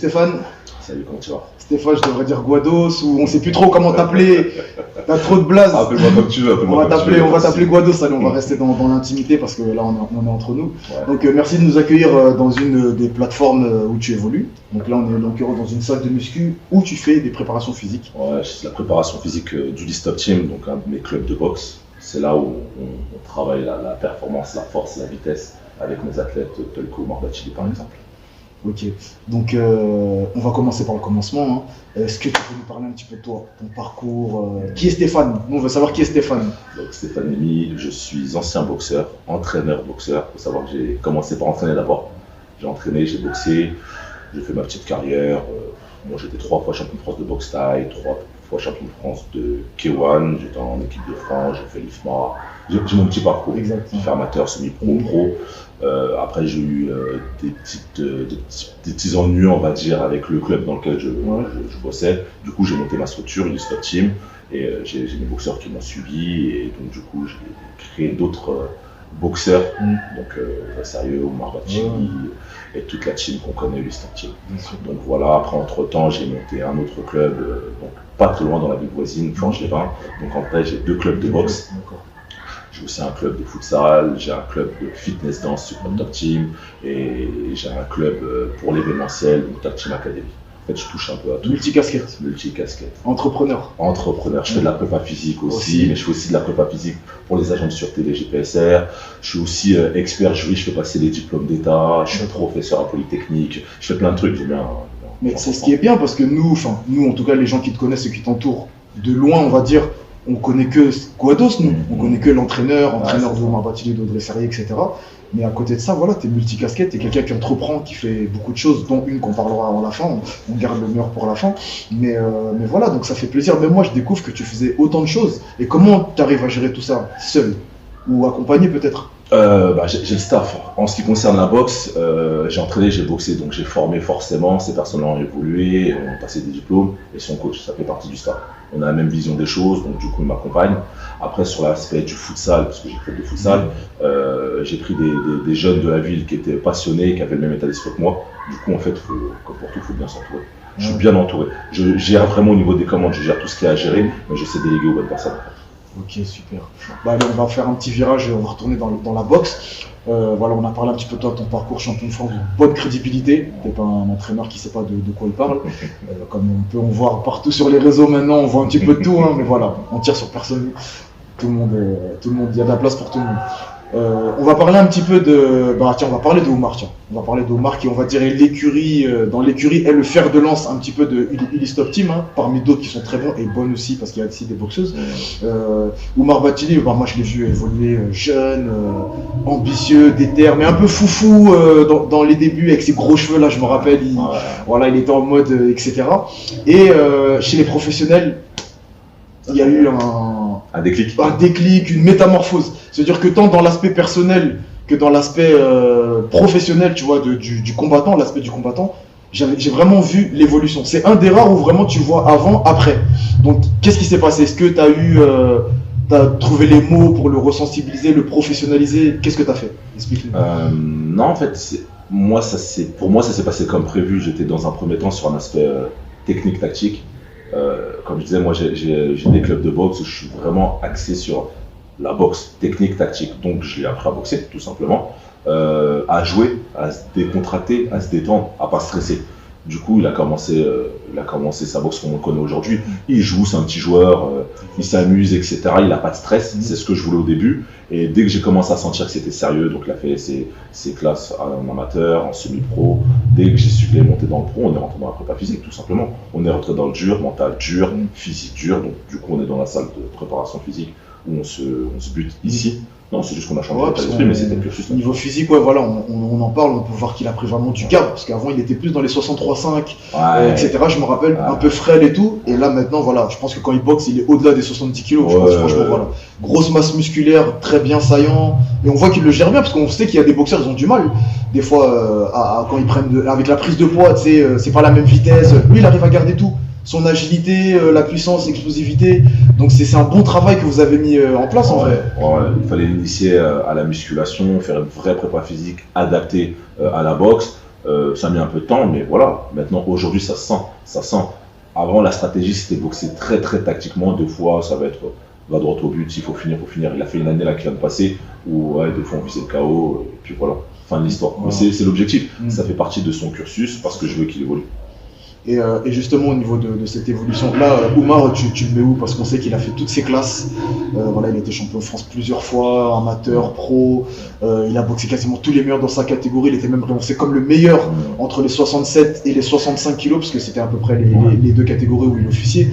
Stéphane. Salut, comment tu vas? Stéphane, je devrais dire Guados ou on sait plus trop comment t'appeler. T'as trop de blase. Appelle-moi comme tu veux. On va t'appeler Guados, allez, on va rester dans l'intimité parce que là on est entre nous. Ouais. Donc merci de nous accueillir dans une des plateformes où tu évolues. Donc là on est en l'occurrence dans une salle de muscu où tu fais des préparations physiques. Ouais, c'est la préparation physique du Listop Team, donc un de mes clubs de boxe. C'est là où on travaille la performance, la force, la vitesse avec mes athlètes tels qu'Omar Bachili par exemple. Ok, donc on va commencer par le commencement. Est-ce que tu peux nous parler un petit peu de toi, ton parcours Qui est Stéphane? Nous on veut savoir qui est Stéphane. Donc Stéphane Némy, je suis ancien boxeur, entraîneur boxeur. Il faut savoir que j'ai commencé par entraîner d'abord. J'ai entraîné, j'ai boxé, j'ai fait ma petite carrière. Moi j'étais 3 fois champion de France de boxe taille, 3 fois champion de France de K1, j'étais en équipe de France, j'ai fait l'IFMA. J'ai mon petit parcours, Exactement. fait amateur, semi-pro, pro. Après j'ai eu des petits ennuis on va dire avec le club dans lequel je bossais. Du coup j'ai monté ma structure, le Listop Team, et j'ai mes boxeurs qui m'ont suivi, et donc du coup j'ai créé d'autres boxeurs, donc sérieux, Omar Bachili et toute la team qu'on connaît, le Listop Team. Donc voilà, après entre temps j'ai monté un autre club, donc pas très loin dans la ville voisine, Planche-les-Bains. Donc en fait j'ai 2 clubs de boxe. J'ai aussi un club de futsal, j'ai un club de fitness dance sur Top Team, et j'ai un club pour l'événementiel, donc Top Team Academy. En fait, je touche un peu à tout. Multicasquette. Multicasquette. Entrepreneur. Je fais de la prépa physique aussi, mais je fais aussi de la prépa physique pour les agents de sûreté, les GPSR. Je suis aussi expert jury, je fais passer les diplômes d'État, je suis professeur à Polytechnique, je fais plein de trucs, j'aime bien. Mais c'est ce qui est bien parce que nous en tout cas les gens qui te connaissent et qui t'entourent, de loin on va dire, on connaît que Guados, nous. On connaît que l'entraîneur de Omar Bachili, d'Audrey Ferrier, etc. Mais à côté de ça, voilà, t'es multicasquette, t'es quelqu'un qui entreprend, qui fait beaucoup de choses, dont une qu'on parlera à la fin. On garde le meilleur pour la fin. Mais voilà, donc ça fait plaisir. Même moi, je découvre que tu faisais autant de choses. Et comment t'arrives à gérer tout ça seul? Ou accompagné peut-être? J'ai le staff. En ce qui concerne la boxe, j'ai entraîné, j'ai boxé, donc j'ai formé forcément. Ces personnes ont évolué, ont passé des diplômes et sont coach. Ça fait partie du staff. On a la même vision des choses, donc du coup, ils m'accompagnent. Après, sur l'aspect du futsal, parce que j'ai fait de futsal, j'ai pris des jeunes de la ville qui étaient passionnés, qui avaient le même état d'esprit que moi. Du coup, en fait, comme pour tout, il faut bien s'entourer. Je suis bien entouré. Je gère vraiment au niveau des commandes, je gère tout ce qu'il y a à gérer, mais je sais déléguer aux bonnes personnes. Ok, super. Allez, on va faire un petit virage et on va retourner dans la boxe. Voilà, on a parlé un petit peu de toi, ton parcours champion de France, bonne crédibilité. T'es pas un entraîneur qui sait pas de quoi il parle. Comme on peut en voir partout sur les réseaux maintenant, on voit un petit peu de tout, mais voilà, on tire sur personne. Tout le monde, il y a de la place pour tout le monde. On va parler un petit peu on va parler de Omar, On va parler d'Omar qui, on va dire, l'écurie, dans l'écurie est le fer de lance un petit peu de Listop Team, parmi d'autres qui sont très bons et bonnes aussi parce qu'il y a aussi des boxeuses. Omar Bachili, moi je l'ai vu évoluer jeune, ambitieux, déter, mais un peu foufou dans les débuts avec ses gros cheveux là, je me rappelle, il était en mode etc. Et chez les professionnels, il y a eu un déclic, une métamorphose. C'est-à-dire que tant dans l'aspect personnel que dans l'aspect professionnel, tu vois, du combattant, l'aspect du combattant, j'ai vraiment vu l'évolution. C'est un des rares où vraiment tu vois avant, après. Donc, qu'est-ce qui s'est passé? Est-ce que tu as trouvé les mots pour le ressensibiliser, le professionnaliser? Qu'est-ce que tu as fait? Explique-nous. Non, en fait, pour moi, ça s'est passé comme prévu. J'étais dans un premier temps sur un aspect technique, tactique. Comme je disais, moi j'ai des clubs de boxe où je suis vraiment axé sur la boxe technique, tactique. Donc je l'ai appris à boxer tout simplement, à jouer, à se décontracter, à se détendre, à pas stresser. Du coup il a commencé sa boxe comme on le connaît aujourd'hui. Il joue, c'est un petit joueur, il s'amuse, etc. Il n'a pas de stress, c'est ce que je voulais au début. Et dès que j'ai commencé à sentir que c'était sérieux, donc il a fait ses classes en amateur, en semi-pro. Dès que j'ai su qu'il est monté dans le pro, on est rentré dans la prépa physique tout simplement. On est rentré dans le dur, mental dur, physique dur. Donc du coup on est dans la salle de préparation physique où on se bute ici. Non, c'est juste qu'on a changé l'état d'esprit, mais c'était le cursus. Niveau physique, on en parle, on peut voir qu'il a pris vraiment du gap, parce qu'avant il était plus dans les 63,5, etc. Je me rappelle, un peu frêle et tout, et là maintenant, voilà, je pense que quand il boxe, il est au-delà des 70 kilos, je pense, franchement, voilà. Grosse masse musculaire, très bien saillant, et on voit qu'il le gère bien, parce qu'on sait qu'il y a des boxeurs, ils ont du mal, des fois, quand ils prennent, avec la prise de poids, tu sais, c'est pas la même vitesse, lui il arrive à garder tout. Son agilité, la puissance, l'explosivité. Donc c'est un bon travail que vous avez mis en place en vrai. Il fallait l'initier à la musculation, faire une vraie prépa physique adaptée à la boxe. Ça a mis un peu de temps, mais voilà. Maintenant, aujourd'hui, ça se sent. Ça sent. Avant, la stratégie, c'était boxer très, très tactiquement. Deux fois, ça va être va droit au but, s'il faut finir, faut finir. Il a fait une année là qui vient de passer où, ouais, deux fois, on visait le KO, et puis voilà, fin de l'histoire. Mais c'est l'objectif. Ça fait partie de son cursus parce que je veux qu'il évolue. Et justement, au niveau de cette évolution, là, Oumar, tu le mets où? Parce qu'on sait qu'il a fait toutes ses classes. Voilà, il a été champion de France plusieurs fois, amateur, pro. Il a boxé quasiment tous les meilleurs dans sa catégorie. Il était même référencé comme le meilleur entre les 67 et les 65 kilos, parce que c'était à peu près les deux catégories où il officiait.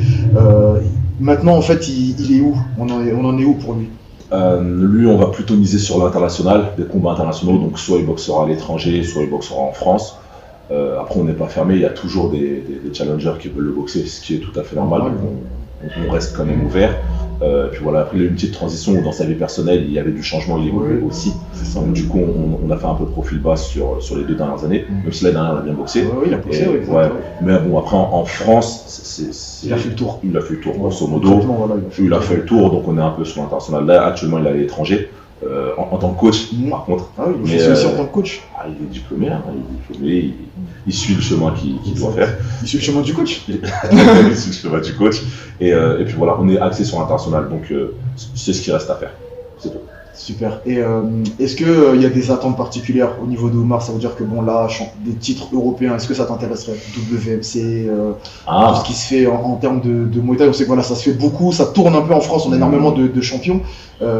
Maintenant, en fait, il est où? On en est où pour lui? Lui, on va plutôt miser sur l'international, des combats internationaux. Donc, soit il boxera à l'étranger, soit il boxera en France. Après, on n'est pas fermé, il y a toujours des challengers qui veulent le boxer, ce qui est tout à fait normal, donc on reste quand même ouvert. Puis voilà, après il y a eu une petite transition où dans sa vie personnelle, il y avait du changement, il évoluait aussi. Donc du coup, on a fait un peu de profil bas sur les 2 dernières années, même si l'année dernière, on a bien boxé. Oui, il a boxé, mais bon, après en France, il a fait le tour. Il a fait le tour, grosso modo. Voilà, il a fait le tour, donc on est un peu sur l'international. Là, actuellement, il est à l'étranger. En tant que coach, par contre. Ah oui, il fait aussi en tant que coach. Il est diplômé, il suit le chemin qu'il doit faire. Il suit le chemin du coach. Il suit le chemin du coach. Et puis voilà, on est axé sur l'international, donc c'est ce qui reste à faire. C'est tout. Super. Et est-ce qu'il y a des attentes particulières au niveau de Oumar? Ça veut dire que bon là, des titres européens, est-ce que ça t'intéresserait? WMC, tout ce qui se fait en termes de Muay Thai, on sait que voilà, ça se fait beaucoup, ça tourne un peu en France, on a énormément de champions.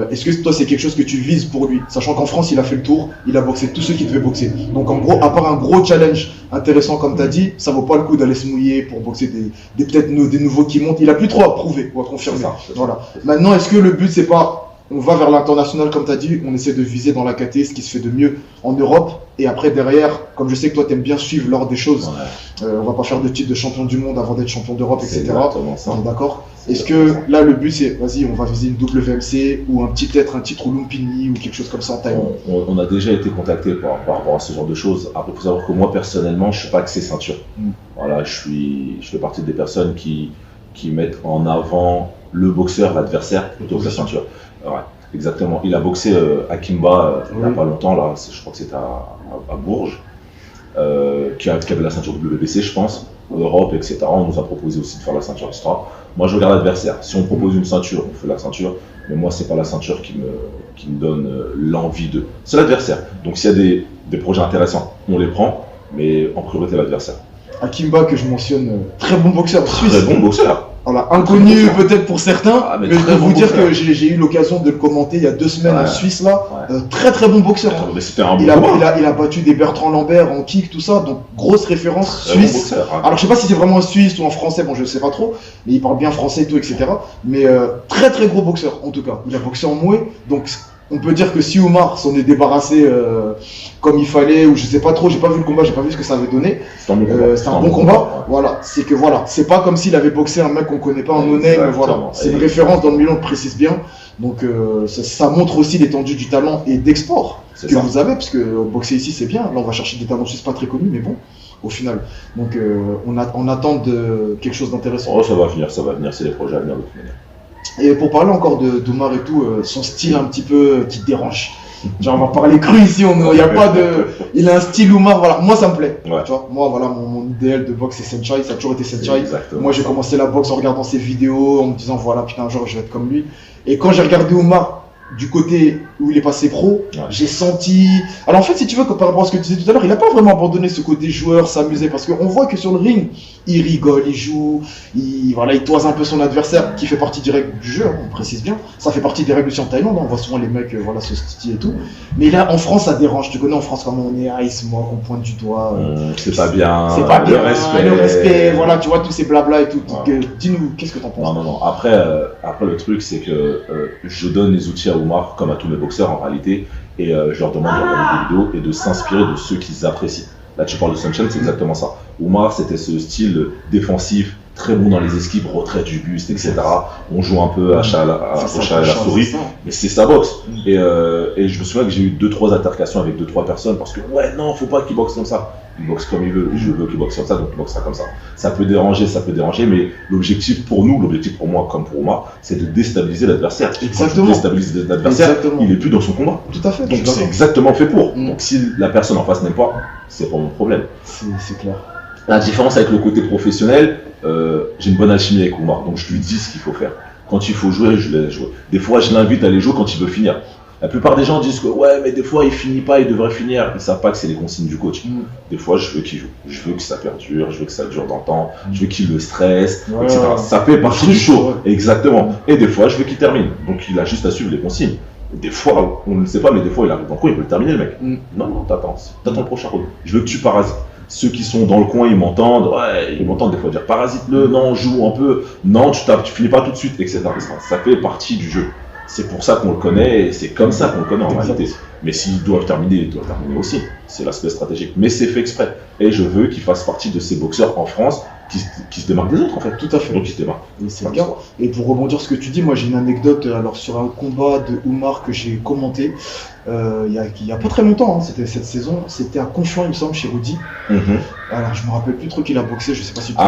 Est-ce que toi c'est quelque chose que tu vises pour lui? Sachant qu'en France il a fait le tour, il a boxé tous ceux qui devaient boxer. Donc en gros, à part un gros challenge intéressant comme tu as dit, ça vaut pas le coup d'aller se mouiller pour boxer peut-être des nouveaux qui montent. Il a plus trop à prouver ou à confirmer. Voilà. Maintenant, est-ce que le but c'est pas on va vers l'international comme tu as dit, on essaie de viser dans la KT ce qui se fait de mieux en Europe, et après derrière, comme je sais que toi tu aimes bien suivre l'ordre des choses, on va pas faire de titre de champion du monde avant d'être champion d'Europe, etc. On est d'accord? Est-ce que là le but c'est, vas-y, on va viser une WMC ou peut-être un titre au Lumpini ou quelque chose comme ça en Thaïlande? On a déjà été contacté par rapport à ce genre de choses. Après, il faut savoir que moi personnellement, je suis pas axé ceinture. Voilà, je fais partie des personnes qui mettent en avant le boxeur, l'adversaire, plutôt que la ceinture. Ouais, exactement. Il a boxé à Kimba il n'y a pas longtemps, là, je crois que c'était à Bourges, qui avait la ceinture WBC, je pense, en Europe, etc. On nous a proposé aussi de faire la ceinture extra. Moi, je regarde l'adversaire. Si on propose une ceinture, on fait la ceinture. Mais moi, c'est pas la ceinture qui me donne l'envie de. C'est l'adversaire. Donc, s'il y a des projets intéressants, on les prend, mais en priorité l'adversaire. Akimba, que je mentionne, très bon boxeur suisse. Très bon boxeur. Voilà, inconnu peut-être pour certains, mais je peux vous dire que j'ai eu l'occasion de le commenter il y a 2 semaines en Suisse là. Très très bon boxeur. Mais c'était un bon il a battu des Bertrand Lambert en kick, tout ça, donc grosse référence suisse. Bon boxeur, Alors je sais pas si c'est vraiment en suisse ou en français, bon je sais pas trop, mais il parle bien français et tout, etc. Mais très très gros boxeur en tout cas. Il a boxé en Muay, donc on peut dire que si Oumar s'en est débarrassé comme il fallait, ou je sais pas trop, j'ai pas vu le combat, j'ai pas vu ce que ça avait donné. C'est un bon combat. Voilà, c'est que voilà, c'est pas comme s'il avait boxé un mec qu'on connaît pas, un no-name, voilà. C'est une référence dans le milieu, on le précise bien. Donc ça montre aussi l'étendue du talent et d'export que vous avez, parce que boxer ici c'est bien. Là on va chercher des talents suisses pas très connus, mais bon, au final. Donc on attend de quelque chose d'intéressant. Oh, ça va venir, c'est les projets à venir de toute manière. Et pour parler encore d'Oumar et tout, son style un petit peu qui dérange. Genre on va parler cru ici, il a pas de, il a un style Oumar, voilà, moi ça me plaît. Tu vois, moi voilà, mon idéal de boxe c'est Saenchai, ça a toujours été Saenchai. Moi j'ai commencé la boxe en regardant ses vidéos, en me disant voilà putain un jour je vais être comme lui. Et quand j'ai regardé Oumar du côté où il est passé pro, j'ai senti. Alors en fait, si tu veux, par rapport à ce que tu disais tout à l'heure, il n'a pas vraiment abandonné ce côté joueur, s'amuser, parce qu'on voit que sur le ring, il rigole, il joue, il toise un peu son adversaire, qui fait partie des règles du jeu, on précise bien. Ça fait partie des règles aussi en Thaïlande, on voit souvent les mecs se titiller et tout. Mais là, en France, ça dérange. Tu connais en France comment on est, ice, moi, qu'on pointe du doigt. C'est pas bien. C'est pas bien. Le respect, voilà, tu vois, tous ces blabla et tout. Dis-nous, qu'est-ce que t'en penses? Non. Après, le truc, c'est que je donne les outils à Oumar, comme à tous mes boxeurs en réalité, et je leur demande de regarder des vidéos et de s'inspirer de ceux qu'ils apprécient. Là, tu parles de Sunshine, c'est exactement ça. Oumar, c'était ce style défensif, très bon dans les esquives, retrait du buste, etc. On joue un peu à chat à la souris, mais c'est sa boxe. Et je me souviens que j'ai eu 2-3 altercations avec 2-3 personnes parce que ouais, non, faut pas qu'il boxe comme ça. Il boxe comme il veut, je veux qu'il boxe comme ça, donc il boxera comme ça. Ça peut déranger, mais l'objectif pour nous, l'objectif pour moi comme pour Omar, c'est de déstabiliser l'adversaire. Exactement. Quand tu déstabilises l'adversaire, il est plus dans son combat. Tout à fait. Donc c'est exactement fait pour. Donc si la personne en face n'aime pas, c'est pas mon problème. C'est clair. La différence avec le côté professionnel, j'ai une bonne alchimie avec Omar, donc je lui dis ce qu'il faut faire. Quand il faut jouer, je laisse jouer. Des fois, je l'invite à aller jouer quand il veut finir. La plupart des gens disent que ouais, mais des fois il finit pas, il devrait finir. Ils savent pas que c'est les consignes du coach. Des fois, je veux qu'il joue. Je veux que ça perdure, je veux que ça dure dans le temps, je veux qu'il le stresse, etc. Ça fait partie du show. Exactement. Et des fois, je veux qu'il termine. Donc il a juste à suivre les consignes. Des fois, on ne sait pas, mais des fois, il arrive dans le coin, il peut le terminer, le mec. Non, t'attends le prochain round. Je veux que tu parasites. Ceux qui sont dans le coin, ils m'entendent des fois dire parasite-le, non, joue un peu, non, tu finis pas tout de suite, etc. Ça fait partie du jeu. C'est pour ça qu'on le connaît et c'est comme ça qu'on le connaît en réalité. Mais s'ils doivent terminer, ils doivent terminer aussi. C'est l'aspect stratégique. Mais c'est fait exprès. Et je veux qu'il fasse partie de ces boxeurs en France qui se démarquent des autres en fait. Tout à fait. Donc ils se démarquent. Et c'est le cas. Et pour rebondir sur ce que tu dis, moi j'ai une anecdote alors sur un combat de Omar que j'ai commenté il y a pas très longtemps, hein, c'était cette saison, c'était à Conflans il me semble chez Rudy. Alors je me rappelle plus trop qui il a boxé, je sais pas si tu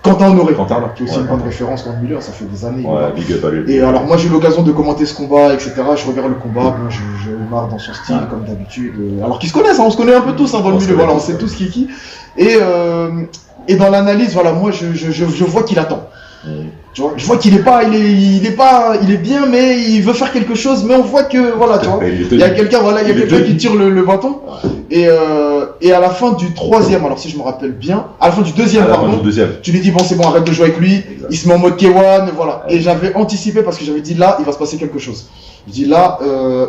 Quentin Honoré, qui est aussi une bonne référence dans le milieu, ça fait des années. Big up à lui. Et alors moi j'ai eu l'occasion de commenter ce combat, etc. Je regarde le combat, bon, je Omar dans son style comme d'habitude. Alors qu'ils se connaissent, hein, on se connaît un peu tous dans le milieu, voilà, on sait tous qui est qui. Et dans l'analyse, voilà, moi je vois qu'il attend. Tu vois, je vois qu'il il est bien, mais il veut faire quelque chose, mais on voit que, voilà, tu vois, il y a quelqu'un qui tire le bâton. Et à la fin du troisième, alors si je me rappelle bien, à la fin du deuxième, tu lui dis bon c'est bon, arrête de jouer avec lui, il se met en mode K1, voilà. Et j'avais anticipé parce que j'avais dit là, il va se passer quelque chose. Je dis là,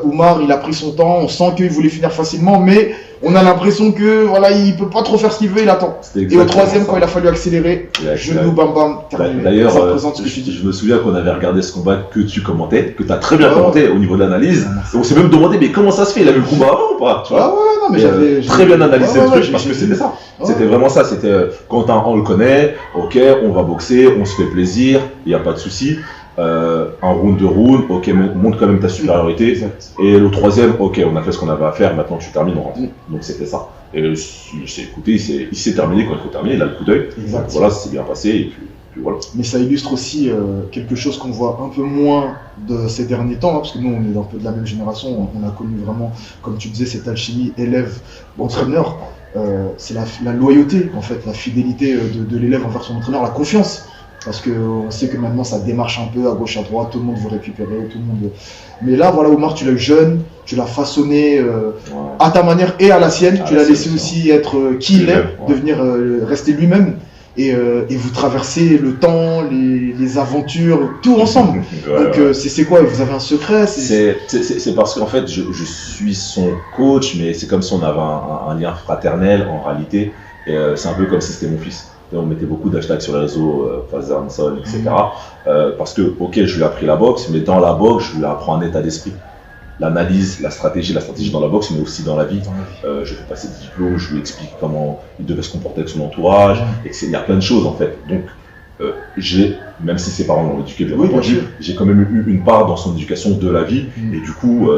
Omar, il a pris son temps, on sent qu'il voulait finir facilement, mais on a l'impression que voilà, il peut pas trop faire ce qu'il veut, il attend. Et au troisième, quand il a fallu accélérer, genou, bam bam, terminé. D'ailleurs, je me souviens qu'on avait regardé ce combat que tu commentais, que tu as très bien commenté au niveau de l'analyse. On s'est même demandé, mais comment ça se fait? Il a vu le combat avant ou pas? Non, mais j'avais très bien analysé le truc parce que c'était ça. C'était vraiment ça. C'était Quentin, on le connaît, ok, on va boxer, on se fait plaisir, il n'y a pas de souci. Un round de round, ok, montre quand même ta supériorité. Exact. Et le troisième, ok, on a fait ce qu'on avait à faire, maintenant tu termines, on rentre. Donc c'était ça. Et il s'est écouté, il s'est terminé quand il faut terminer, il a le coup d'œil. Voilà, ça s'est bien passé, et puis voilà. Mais ça illustre aussi quelque chose qu'on voit un peu moins de ces derniers temps, hein, parce que nous on est un peu de la même génération, on a connu vraiment, comme tu disais, cette alchimie élève-entraîneur. C'est la loyauté, en fait, la fidélité de l'élève envers son entraîneur, la confiance. Parce qu'on sait que maintenant ça démarche un peu à gauche à droite, tout le monde veut récupérer, tout le monde veut... Mais là, voilà, Omar, tu l'as eu jeune, tu l'as façonné à ta manière et à la sienne, tu l'as laissé aussi être qui il est, devenir, rester lui-même. Et vous traversez le temps, les aventures, tout ensemble. Donc c'est quoi? Vous avez un secret? C'est parce qu'en fait, je suis son coach, mais c'est comme si on avait un lien fraternel en réalité. Et c'est un peu comme si c'était mon fils. On mettait beaucoup d'hashtags sur les réseaux, Fazer Hanson, etc. Parce que, ok, je lui ai appris la boxe, mais dans la boxe, je lui apprends un état d'esprit. L'analyse, la stratégie dans la boxe, mais aussi dans la vie. Je fais passer des diplômes, je lui explique comment il devait se comporter avec son entourage. Il y a plein de choses en fait. Donc, même si ses parents l'ont éduqué, bien entendu, j'ai quand même eu une part dans son éducation de la vie. Et du coup,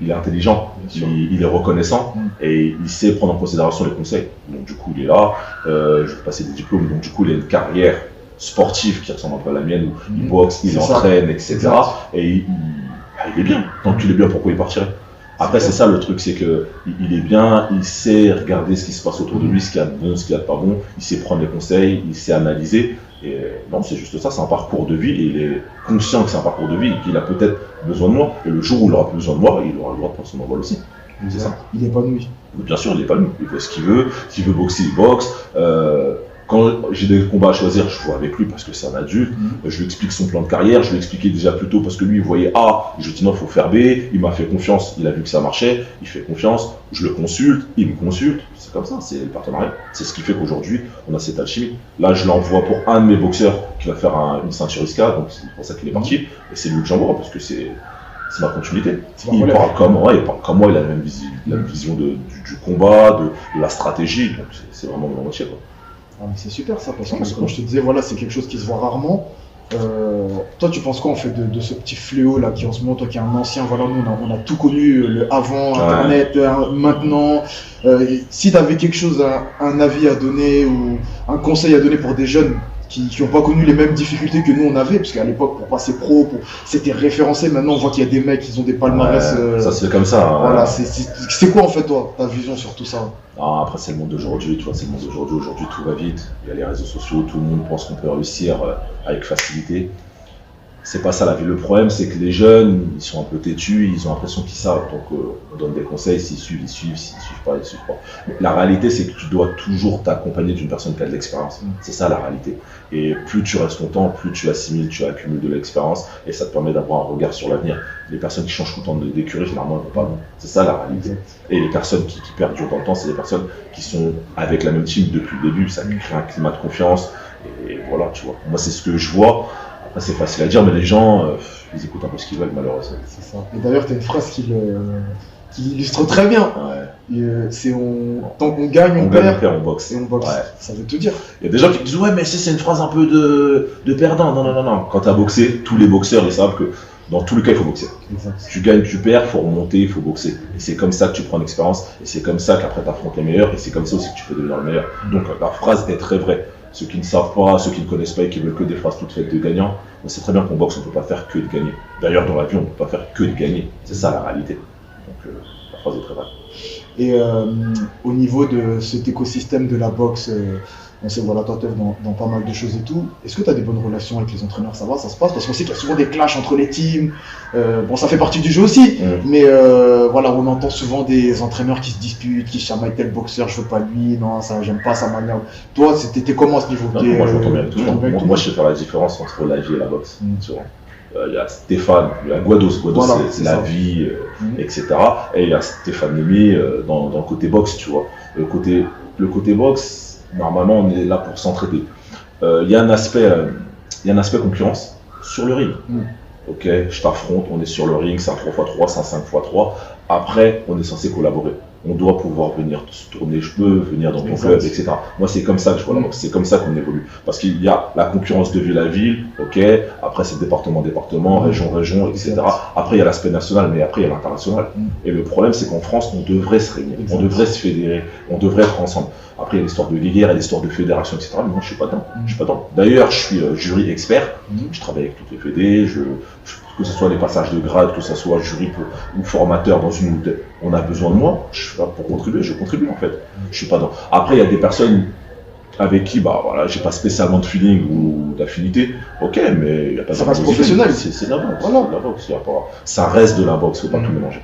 il est intelligent, il est reconnaissant et il sait prendre en considération les conseils. Donc du coup, il est là, je vais passer des diplômes, donc du coup, il a une carrière sportive qui ressemble un peu à la mienne, où il boxe, il entraîne, etc. Et il est bien. Tant qu'il est bien, pourquoi il partirait? Après, c'est ça le truc, c'est que il est bien, il sait regarder ce qui se passe autour de lui, ce qu'il y a de bon, ce qu'il y a de pas bon, il sait prendre les conseils, il sait analyser. Et non, c'est juste ça, c'est un parcours de vie et il est conscient que c'est un parcours de vie et qu'il a peut-être besoin de moi. Et le jour où il aura plus besoin de moi, il aura le droit de prendre son envol aussi. C'est ça. Il est épanoui. Bien sûr, il est épanoui. Il fait ce qu'il veut. S'il veut boxer, il boxe. Quand j'ai des combats à choisir, je joue avec lui parce que c'est un adulte. Je lui explique son plan de carrière. Je lui expliquais déjà plus tôt parce que lui, il voyait A. Je lui dis non, il faut faire B. Il m'a fait confiance. Il a vu que ça marchait. Il fait confiance. Je le consulte. Il me consulte. C'est comme ça. C'est le partenariat. C'est ce qui fait qu'aujourd'hui, on a cette alchimie. Là, je l'envoie pour un de mes boxeurs qui va faire une ceinture ISCA. Donc, c'est pour ça qu'il est parti. Et c'est lui que j'envoie parce que c'est ma continuité. Il parle comme moi. Il a la même vision du combat, de la stratégie. Donc, c'est vraiment mon métier, quoi. Ah, mais c'est super ça, parce que comme je te disais, voilà, c'est quelque chose qui se voit rarement. Toi, tu penses quoi en fait de ce petit fléau là qui en ce moment, toi qui es un ancien, voilà, nous on a tout connu, le avant Internet, maintenant. Si tu avais quelque chose, un avis à donner ou un conseil à donner pour des jeunes qui n'ont pas connu les mêmes difficultés que nous on avait, parce qu'à l'époque pour passer pro, c'était référencé. Maintenant on voit qu'il y a des mecs qui ont des palmarès. Ça se fait comme ça. Voilà, c'est quoi en fait toi, ta vision sur tout ça? Ah, après c'est le monde d'aujourd'hui, tu vois, c'est le monde d'aujourd'hui. Aujourd'hui tout va vite, il y a les réseaux sociaux, tout le monde pense qu'on peut réussir avec facilité. C'est pas ça la vie. Le problème, c'est que les jeunes, ils sont un peu têtus, ils ont l'impression qu'ils savent. Donc, on donne des conseils, s'ils suivent, ils suivent, s'ils suivent pas, ils suivent pas. Mais la réalité, c'est que tu dois toujours t'accompagner d'une personne qui a de l'expérience. C'est ça la réalité. Et plus tu restes longtemps, plus tu assimiles, tu accumules de l'expérience et ça te permet d'avoir un regard sur l'avenir. Les personnes qui changent tout le temps d'écurie, généralement, elles vont pas bon. C'est ça la réalité. Et les personnes qui perdurent dans le temps, c'est des personnes qui sont avec la même team depuis le début. Ça crée un climat de confiance. Et voilà, tu vois. Moi, c'est ce que je vois. C'est facile à dire, mais les gens, ils écoutent un peu ce qu'ils veulent, malheureusement. C'est ça. Et d'ailleurs, tu as une phrase qui illustre très bien. C'est tant qu'on gagne, on perd, on boxe. Et on boxe. Ouais. Ça veut tout dire. Il y a des gens qui disent, ouais, mais c'est une phrase un peu de perdant. Non. Quand tu as boxé, tous les boxeurs, ils savent que dans tous les cas, il faut boxer. Exact. Tu gagnes, tu perds, il faut remonter, il faut boxer. Et c'est comme ça que tu prends l'expérience, et c'est comme ça qu'après tu affrontes les meilleurs, et c'est comme ça aussi que tu peux devenir le meilleur. Donc la phrase est très vraie. Ceux qui ne savent pas, ceux qui ne connaissent pas et qui veulent que des phrases toutes faites de gagnants, on sait très bien qu'en boxe, on ne peut pas faire que de gagner. D'ailleurs, dans la vie, on ne peut pas faire que de gagner. C'est ça la réalité. Donc, la phrase est très vraie. Et au niveau de cet écosystème de la boxe, on sait, voilà, toi, tu œuvres dans pas mal de choses et tout. Est-ce que tu as des bonnes relations avec les entraîneurs? Ça va, ça se passe? Parce qu'on sait qu'il y a souvent des clashs entre les teams. Bon, ça fait partie du jeu aussi. Mais voilà, on entend souvent des entraîneurs qui se disputent, qui chamaillent tel boxeur, je veux pas lui, non, ça, j'aime pas sa manière. Toi, t'étais comment à ce niveau? Non, moi, je m'entends bien avec tout le monde. Moi, je sais faire la différence entre la vie et la boxe. Il y a Stéphane, il y a Guados, voilà, c'est la vie, etc. Et il y a Stéphane Nemi dans le côté boxe, tu vois. Le côté boxe, normalement, on est là pour s'entraider. Il y a un aspect concurrence sur le ring. Ok, je t'affronte, on est sur le ring, c'est un 3x3, c'est un 5x3. Après, on est censé collaborer. On doit pouvoir venir se tourner, je peux venir dans ton club, etc. Moi, c'est comme ça que je vois la boxe, c'est comme ça qu'on évolue. Parce qu'il y a la concurrence de ville à ville, ok. Après, c'est département, région, etc. Après, il y a l'aspect national, mais après, il y a l'international. Et le problème, c'est qu'en France, on devrait se réunir, on devrait se fédérer, on devrait être ensemble. Après, il y a l'histoire de guéguerre, il y a l'histoire de fédération, etc. Mais moi, je suis pas dedans. D'ailleurs, je suis jury expert. Je travaille avec toutes les fédés. Que ce soit les passages de grade, que ce soit jury ou formateur dans une ou deux, on a besoin de moi. Je suis là pour contribuer. Je contribue en fait. Je suis pas dedans. Après, il y a des personnes avec qui, j'ai pas spécialement de feeling ou d'affinité. Ok, mais il y a pas. Ça reste professionnel. C'est de la boxe. Voilà. La boxe. Ça reste de la boxe. Faut pas tout mélanger.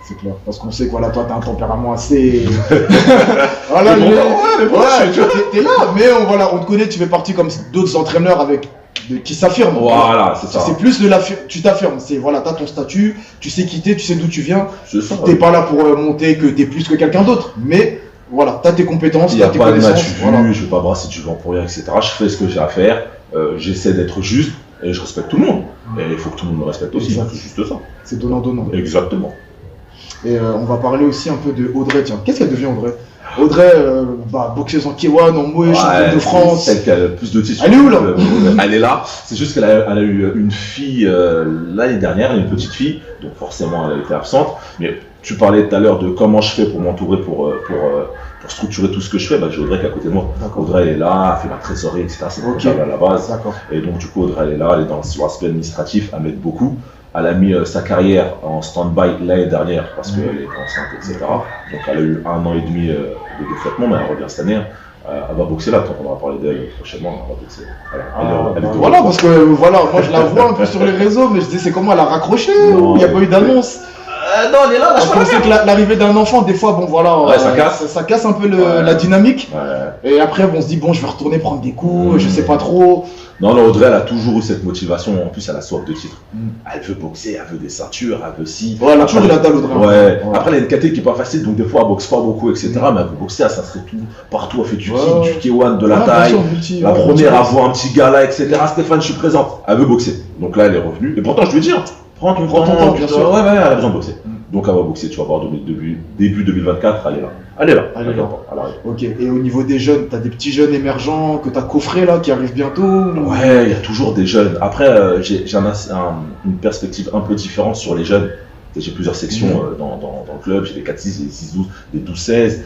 C'est clair, parce qu'on sait que voilà, toi t'as un tempérament assez. Voilà, t'es là, mais on te connaît, tu fais partie comme d'autres entraîneurs qui s'affirment. Voilà, c'est ça. C'est plus tu t'affirmes, c'est voilà, t'as ton statut, tu sais qui t'es, tu sais d'où tu viens. T'es pas là pour montrer que t'es plus que quelqu'un d'autre, mais voilà, t'as tes compétences, t'as tes connaissances. Je vais pas brasser du vent pour rien, etc. Je fais ce que j'ai à faire, j'essaie d'être juste et je respecte tout le monde. Et il faut que tout le monde me respecte aussi, c'est juste ça. C'est donnant-donnant. Exactement. Et on va parler aussi un peu de Audrey. Tiens, qu'est-ce qu'elle devient Audrey? Audrey, boxeuse en K1, en Moué, championne de France. Celle qui a le plus de titres. Elle est où là? Elle est là. C'est juste qu'elle a eu une fille l'année dernière, une petite fille, donc forcément elle a été absente. Mais tu parlais tout à l'heure de comment je fais pour m'entourer, pour structurer tout ce que je fais. J'ai Audrey qui est à côté de moi. Audrey elle est là, elle fait ma trésorerie, etc. C'est à la base. Et donc du coup Audrey elle est là, elle est sur l'aspect administratif, elle m'aide beaucoup. Elle a mis sa carrière en stand-by l'année dernière parce qu'elle est enceinte, etc. Donc elle a eu 1 an et demi de défaitement, mais elle revient cette année. Elle va boxer là, on va parler d'elle prochainement, elle va boxer. Voilà, parce que voilà, moi je la vois un peu sur les réseaux, mais je dis c'est comment elle a raccroché, il n'y a pas eu d'annonce. Non, elle est là, je sais que l'arrivée d'un enfant, des fois, ça casse un peu la dynamique. Et après, on se dit, bon, je vais retourner prendre des coups, je sais pas trop. Non, Audrey, elle a toujours eu cette motivation. En plus, elle a soif de titre. Elle veut boxer, elle veut des ceintures, elle veut si. Ouais, elle a toujours eu la dalle, Audrey. Ouais. Après, elle a une catégorie qui est pas facile, donc des fois, elle boxe pas beaucoup, etc. Mais elle veut boxer, elle s'inscrit tout partout. Elle fait du kick, du K1, de la taille. La première, elle voit un petit gars là, etc. Stéphane, je suis présente. Elle veut boxer. Donc là, elle est revenue. Et pourtant, je lui dis, prends ton temps, bien sûr. Ouais, elle a besoin de boxer. Donc elle va boxer, tu vas voir début 2024, elle est là. Ok, et au niveau des jeunes, tu as des petits jeunes émergents que tu as coffrés là, qui arrivent bientôt Ouais, il y a toujours des jeunes. Après, j'ai une perspective un peu différente sur les jeunes. J'ai plusieurs sections dans le club, j'ai les 4-6, les 6-12, les 12-16.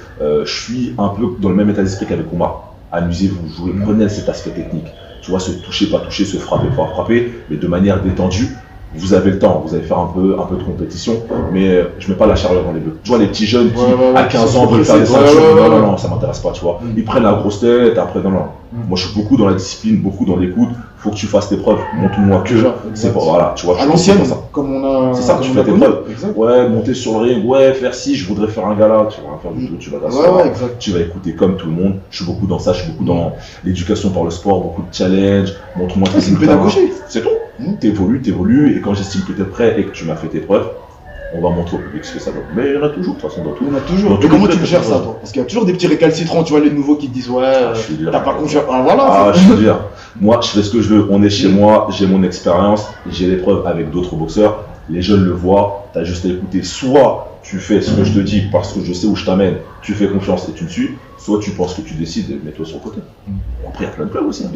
Je suis un peu dans le même état d'esprit qu'avec Oumar. Amusez-vous, jouez, prenez cet aspect technique. Tu vois, se toucher, pas toucher, se frapper, pas frapper, mais de manière détendue. Vous avez le temps, vous allez faire un peu de compétition, mais je mets pas la charrue dans les deux. Tu vois, les petits jeunes qui, à 15 ans, veulent faire des ceintures, non, ça m'intéresse pas, tu vois. Ils prennent la grosse tête, après, non. Moi, je suis beaucoup dans la discipline, beaucoup dans l'écoute. Faut que tu fasses tes preuves. Montre-moi que c'est pas, voilà, tu vois. À l'ancienne, comme on a. C'est ça, tu fais tes preuves. Ouais, monter sur le ring, ouais, faire ci, je voudrais faire un gala, tu vas faire du tout, tu vas t'asseoir, tu vas écouter comme tout le monde. Je suis beaucoup dans ça, je suis beaucoup dans l'éducation par le sport, beaucoup de challenges. Montre-moi que c'est une pédagogie. C'est tout. T'évolues, et quand j'estime que t'es prêt et que tu m'as fait tes preuves, on va montrer au public ce que ça donne. Mais il y en a toujours, de toute façon, dans tout. Il y en a toujours. Et comment tu le gères ça, toi? Parce qu'il y a toujours des petits récalcitrants, tu vois, les nouveaux qui te disent, ouais, t'as pas confiance. Voilà. Je veux dire, moi, je fais ce que je veux. On est chez moi, j'ai mon expérience, j'ai les preuves avec d'autres boxeurs. Les jeunes le voient, t'as juste à écouter. Soit tu fais ce que je te dis parce que je sais où je t'amène, tu fais confiance et tu me suis, soit tu penses que tu décides et mets-toi sur le côté. Après, il y a plein de clubs aussi.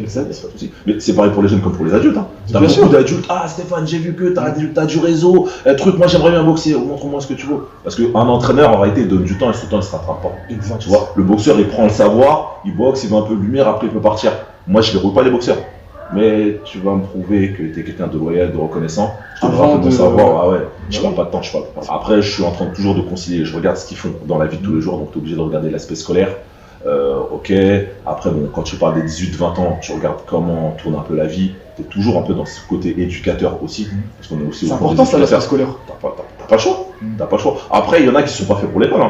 Mais c'est pareil pour les jeunes comme pour les adultes. T'as beaucoup d'adultes. Ah, Stéphane, j'ai vu que t'as du réseau, moi j'aimerais bien boxer, montre-moi ce que tu veux. Parce qu'un entraîneur, en réalité, il donne du temps et ce temps, il ne se rattrape pas. Tu vois, le boxeur, il prend le savoir, il boxe, il veut un peu de lumière, après il peut partir. Moi, je ne déroule pas les boxeurs. Mais tu vas me prouver que tu es quelqu'un de loyal, de reconnaissant. Je te donne mon savoir. Je parle pas de temps, je parle pas. Après, je suis en train toujours de concilier. Je regarde ce qu'ils font dans la vie de tous les jours, donc tu es obligé de regarder l'aspect scolaire. Ok. Après, bon, quand tu parles des 18-20 ans, tu regardes comment tourne un peu la vie. Tu es toujours un peu dans ce côté éducateur aussi. Parce qu'on est aussi c'est important ça, l'aspect scolaire. T'as pas le choix. T'as pas le choix. Après, il y en a qui sont pas faits pour l'école.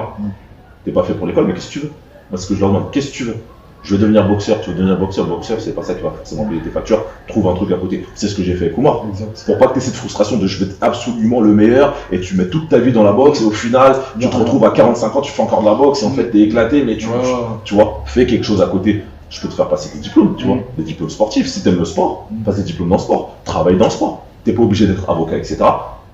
T'es pas fait pour l'école, mais qu'est-ce que tu veux? Moi, ce que je leur demande, qu'est-ce que tu veux? Je veux devenir boxeur, tu veux devenir boxeur, c'est pas ça qui va forcément payer tes factures, trouve un truc à côté. C'est ce que j'ai fait avec Oumar. Pour pas que tu aies cette frustration de je vais être absolument le meilleur et tu mets toute ta vie dans la boxe et au final, tu te retrouves à 45 ans, tu fais encore de la boxe et en fait t'es éclaté, mais tu vois, fais quelque chose à côté. Je peux te faire passer tes diplômes, tu vois, des diplômes sportifs. Si t'aimes le sport, passe des diplômes dans le sport, travaille dans le sport. T'es pas obligé d'être avocat, etc.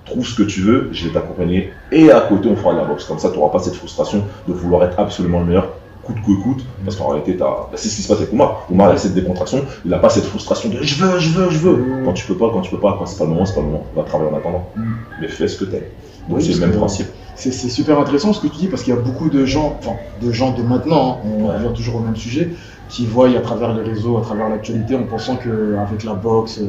Trouve ce que tu veux, je vais t'accompagner et à côté on fera de la boxe. Comme ça, tu n'auras pas cette frustration de vouloir être absolument le meilleur. Coûte que coûte, parce qu'en réalité, c'est ce qui se passe avec Oumar. Oumar a cette décontraction, il n'a pas cette frustration de je veux. Quand tu peux pas, quand c'est pas le moment, on va travailler en attendant. Mais fais ce que t'aimes. Donc c'est le même principe. C'est super intéressant ce que tu dis, parce qu'il y a beaucoup de gens, de maintenant, on revient toujours au même sujet, qui voient à travers les réseaux, à travers l'actualité, en pensant qu'avec la boxe,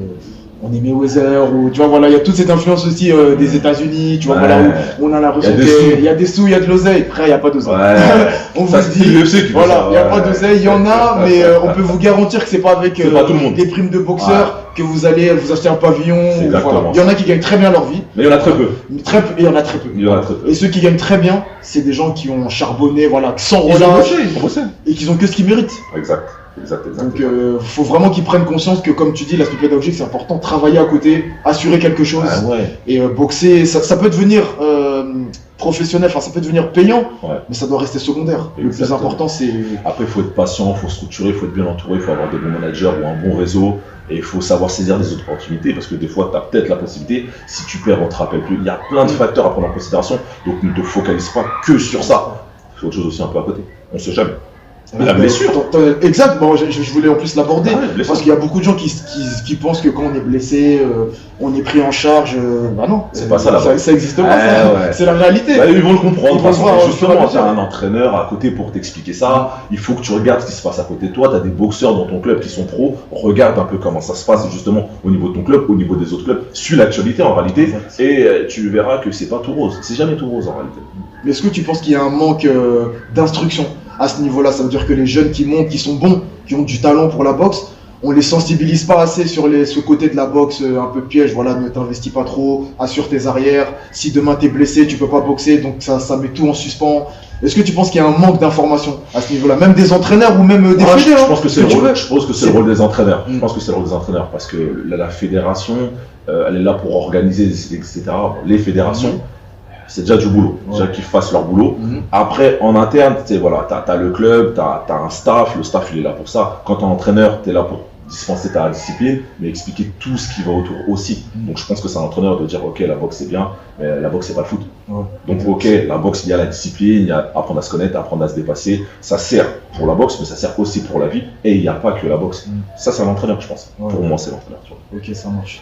on est Mayweather, ou tu vois, voilà, il y a toute cette influence aussi des États-Unis, tu vois, voilà, où on a l'impression qu'il y a des sous, il y a de l'oseille. Après, il n'y a pas d'oseille. On vous dit, voilà, il n'y a pas d'oseille, il y en a, mais on peut vous garantir que c'est pas avec des primes de boxeurs que vous allez vous acheter un pavillon. Voilà. Il y en a qui gagnent très bien leur vie. Mais il y en a très peu. Il y en a très peu. Et ceux qui gagnent très bien, c'est des gens qui ont charbonné, voilà, sans relâche, et qui ont que ce qu'ils méritent. Exact. Donc faut vraiment qu'ils prennent conscience que, comme tu dis, l'aspect pédagogique c'est important, travailler à côté, assurer quelque chose, et boxer, ça peut devenir professionnel, ça peut devenir payant, mais ça doit rester secondaire. Le plus important c'est... Après il faut être patient, il faut structurer, il faut être bien entouré, il faut avoir des bons managers ou un bon réseau, et il faut savoir saisir des opportunités, parce que des fois tu as peut-être la possibilité, si tu perds on te rappelle plus, il y a plein de facteurs à prendre en considération, donc ne te focalise pas que sur ça, fais autre chose aussi un peu à côté, on sait jamais. La blessure. Exact, bon, je voulais en plus l'aborder, parce qu'il y a beaucoup de gens qui pensent que quand on est blessé, on est pris en charge. Bah non, c'est pas ça, ça existe pas, c'est la réalité. Ils vont le comprendre, justement, tu as un entraîneur à côté pour t'expliquer ça, il faut que tu regardes ce qui se passe à côté de toi, tu as des boxeurs dans ton club qui sont pros, regarde un peu comment ça se passe justement au niveau de ton club, au niveau des autres clubs, suis l'actualité en réalité, et tu verras que c'est pas tout rose, c'est jamais tout rose en réalité. Mais est-ce que tu penses qu'il y a un manque d'instruction à ce niveau-là? Ça veut dire que les jeunes qui montent, qui sont bons, qui ont du talent pour la boxe, on les sensibilise pas assez sur ce côté de la boxe un peu piège, voilà, ne t'investis pas trop, assure tes arrières, si demain t'es blessé, tu peux pas boxer, donc ça met tout en suspens. Est-ce que tu penses qu'il y a un manque d'information à ce niveau-là, même des entraîneurs ou même des fédérations? Je pense que c'est le rôle des entraîneurs. Je pense que c'est le rôle des entraîneurs, parce que la fédération, elle est là pour organiser, etc. Les fédérations, c'est déjà du boulot, déjà qu'ils fassent leur boulot. Après, en interne, tu sais, voilà, t'as le club, t'as un staff, le staff il est là pour ça. Quand t'es entraîneur, t'es là pour dispenser ta discipline, mais expliquer tout ce qui va autour aussi. Donc je pense que c'est un entraîneur de dire ok, la boxe c'est bien, mais la boxe c'est pas le foot. Ouais. Donc ok, la boxe il y a la discipline, il y a apprendre à se connaître, apprendre à se dépasser, ça sert pour la boxe, mais ça sert aussi pour la vie, et il n'y a pas que la boxe. Ça c'est un entraîneur je pense. Ouais. Pour moi c'est l'entraîneur. Ok, ça marche.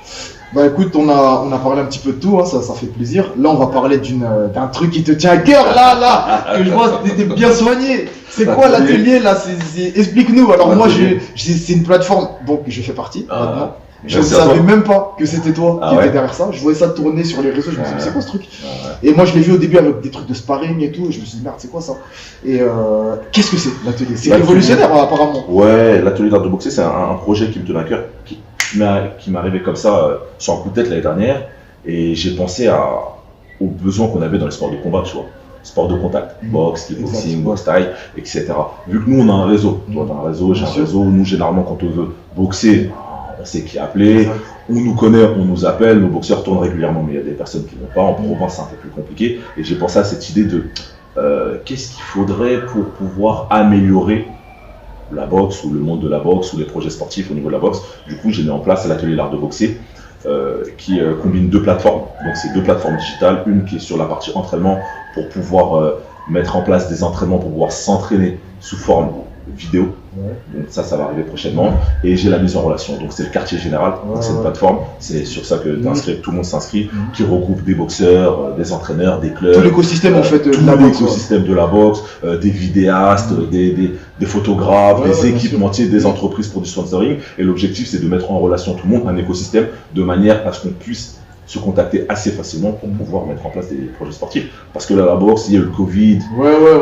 Bah écoute, on a parlé un petit peu de tout, hein, ça fait plaisir. Là on va parler d'un truc qui te tient à cœur, là, que je vois que t'es bien soigné. C'est quoi l'atelier là? Explique-nous. Alors moi c'est une plateforme dont je fais partie maintenant. Je ne savais même pas que c'était toi qui étais derrière ça. Je voyais ça tourner sur les réseaux. Je me suis dit, c'est quoi ce truc? Et moi, je l'ai vu au début avec des trucs de sparring et tout. Et je me suis dit, merde, c'est quoi ça? Et qu'est-ce que c'est l'atelier? C'est révolutionnaire, apparemment. Ouais, l'atelier d'art de boxer, c'est un projet qui me tenait à cœur, qui m'est arrivé comme ça, sur un coup de tête l'année dernière. Et j'ai pensé aux besoins qu'on avait dans les sports de combat, tu vois. Sport de contact, boxe, kickboxing, boxe taille, etc. Vu que nous, on a un réseau. Toi, tu as un réseau, j'ai un réseau. Nous, généralement, quand on veut boxer, on sait qui appeler, on nous connaît, on nous appelle, nos boxeurs tournent régulièrement, mais il y a des personnes qui ne vont pas. En province, c'est un peu plus compliqué. Et j'ai pensé à cette idée de qu'est-ce qu'il faudrait pour pouvoir améliorer la boxe ou le monde de la boxe ou les projets sportifs au niveau de la boxe. Du coup, j'ai mis en place l'atelier l'art de boxer qui combine deux plateformes. Donc, c'est deux plateformes digitales, une qui est sur la partie entraînement pour pouvoir mettre en place des entraînements pour pouvoir s'entraîner sous forme vidéo. Donc ça va arriver prochainement. Et j'ai la mise en relation. Donc c'est le quartier général. Donc c'est une plateforme. C'est sur ça que tout le monde s'inscrit, qui regroupe des boxeurs, des entraîneurs, des clubs. Tout l'écosystème en fait. Tout l'écosystème de la boxe, des vidéastes, des photographes, des équipementiers, des entreprises pour du sponsoring. Et l'objectif c'est de mettre en relation tout le monde, un écosystème, de manière à ce qu'on puisse se contacter assez facilement pour pouvoir mettre en place des projets sportifs. Parce que là, la boxe, il y a eu le Covid,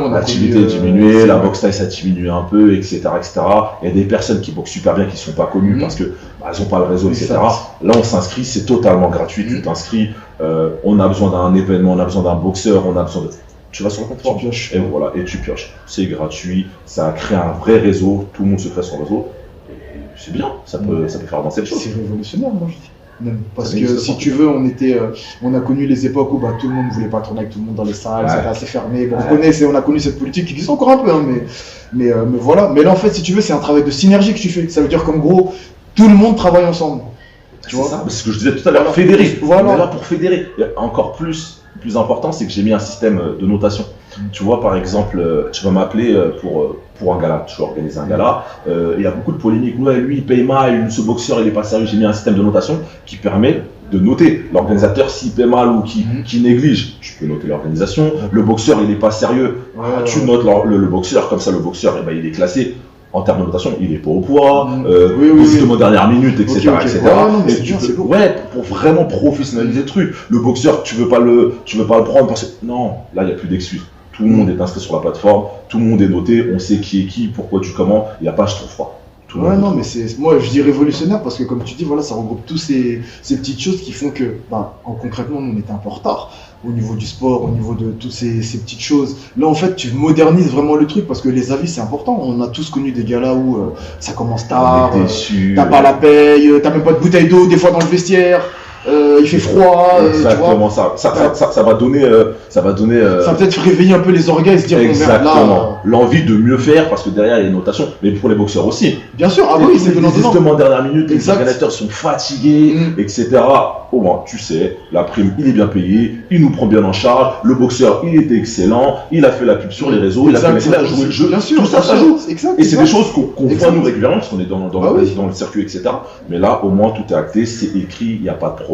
l'activité a diminué, la boxe taille ça a diminué un peu, etc., etc. Il y a des personnes qui boxent super bien qui ne sont pas connues parce que elles n'ont pas le réseau, etc. Là, on s'inscrit, c'est totalement gratuit. Tu t'inscris, on a besoin d'un événement, on a besoin d'un boxeur, on a besoin de. Tu vas sur la plateforme, et voilà, et tu pioches. C'est gratuit, ça crée un vrai réseau, tout le monde se crée son réseau. Et c'est bien, ça peut faire avancer les choses. C'est révolutionnaire, moi je dis. Même parce que si tu veux, on a connu les époques où tout le monde ne voulait pas tourner avec tout le monde dans les salles, c'était assez fermé. Bon, on a connu cette politique qui existe encore un peu, hein, mais voilà. Mais là, en fait, si tu veux, c'est un travail de synergie que tu fais. Ça veut dire qu'en gros, tout le monde travaille ensemble. Tu vois, c'est ce que je disais tout à l'heure, fédérer. Voilà. On est là pour fédérer. Et encore plus important, c'est que j'ai mis un système de notation. Tu vois, par exemple, tu vas m'appeler pour un gala, tu vas organiser un gala, il y a beaucoup de polémiques, ouais, lui il paye mal, ce boxeur il est pas sérieux, j'ai mis un système de notation qui permet de noter l'organisateur s'il paie mal ou qui néglige, tu peux noter l'organisation, le boxeur il est pas sérieux, tu notes le boxeur, comme ça le boxeur il est classé en termes de notation, il est pas au poids, justement dernière minute, etc. Pour vraiment professionnaliser le truc. Le boxeur, tu veux pas le prendre parce que non, là il n'y a plus d'excuses. Tout le monde est inscrit sur la plateforme, tout le monde est noté, on sait qui est qui, pourquoi du comment, il n'y a pas je trouve froid. Mais moi je dis révolutionnaire parce que comme tu dis, voilà, ça regroupe tous ces petites choses qui font que, concrètement, nous on était un peu en retard au niveau du sport, au niveau de toutes ces petites choses. Là en fait tu modernises vraiment le truc parce que les avis c'est important. On a tous connu des galas où ça commence tard, t'as pas la paye, t'as même pas de bouteille d'eau des fois dans le vestiaire. Il fait froid, exactement, tu vois. Ça va donner. Ça va peut-être réveiller un peu les organes et se dire exactement. L'envie de mieux faire parce que derrière il y a une notation, mais pour les boxeurs aussi. Bien sûr, c'est justement dernière minute, les organisateurs sont fatigués, etc. Au moins, tu sais, la prime, il est bien payé, il nous prend bien en charge, le boxeur, il était excellent, il a fait la pub sur les réseaux, il a joué le jeu, bien sûr, tout ça joue. Et c'est des choses qu'on voit nous régulièrement parce qu'on est dans le circuit, etc. Mais là, au moins, tout est acté, c'est écrit, il n'y a pas de problème.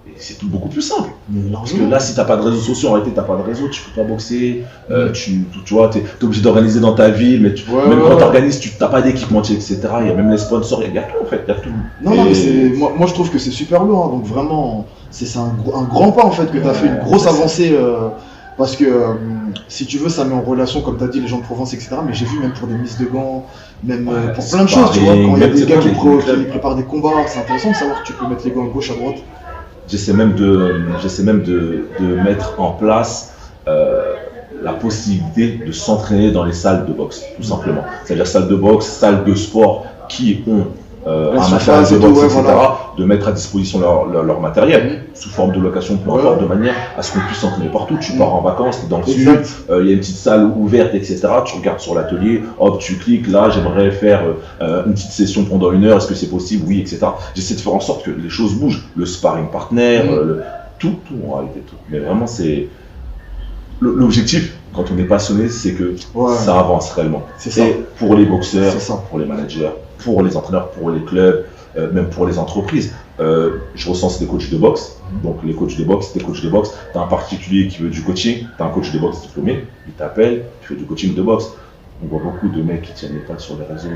Et c'est tout beaucoup plus simple. Parce que là, si t'as pas de réseaux sociaux, en réalité, t'as pas de réseau, tu peux pas boxer. Tu vois, t'es obligé d'organiser dans ta ville, mais même quand t'organises, t'as pas d'équipementier, etc. Il y a même les sponsors, il y a tout en fait, il y a tout. Non, mais moi je trouve que c'est super lourd, hein, donc vraiment, c'est un grand pas en fait que t'as fait, une grosse avancée. Parce que si tu veux, ça met en relation, comme tu as dit, les gens de Provence, etc. Mais j'ai vu même pour des mises de gants, même pour plein de choses, tu vois, quand il y a des gars qui préparent des combats, c'est intéressant de savoir que tu peux mettre les gants à gauche, à droite. J'essaie même de mettre en place la possibilité de s'entraîner dans les salles de boxe, tout simplement. C'est-à-dire salles de boxe, salles de sport qui ont un matériel de boxe, etc., de mettre à disposition leur matériel sous forme de location, peu importe, de manière à ce qu'on puisse s'entraîner partout. Tu pars en vacances, tu es dans le sud, il y a une petite salle ouverte, etc. Tu regardes sur l'atelier, hop, tu cliques, là, j'aimerais faire une petite session pendant 1 heure, est-ce que c'est possible? Oui, etc. J'essaie de faire en sorte que les choses bougent. Le sparring partner, tout en réalité, tout. Mais vraiment, c'est l'objectif. Quand on est passionné, c'est que ça avance réellement. Et pour les boxeurs, pour les managers, pour les entraîneurs, pour les clubs, même pour les entreprises. Je recense des coachs de boxe. Donc les coachs de boxe, tu as un particulier qui veut du coaching, tu as un coach de boxe diplômé, il t'appelle, tu fais du coaching de boxe. On voit beaucoup de mecs qui tiennent les pattes sur les réseaux.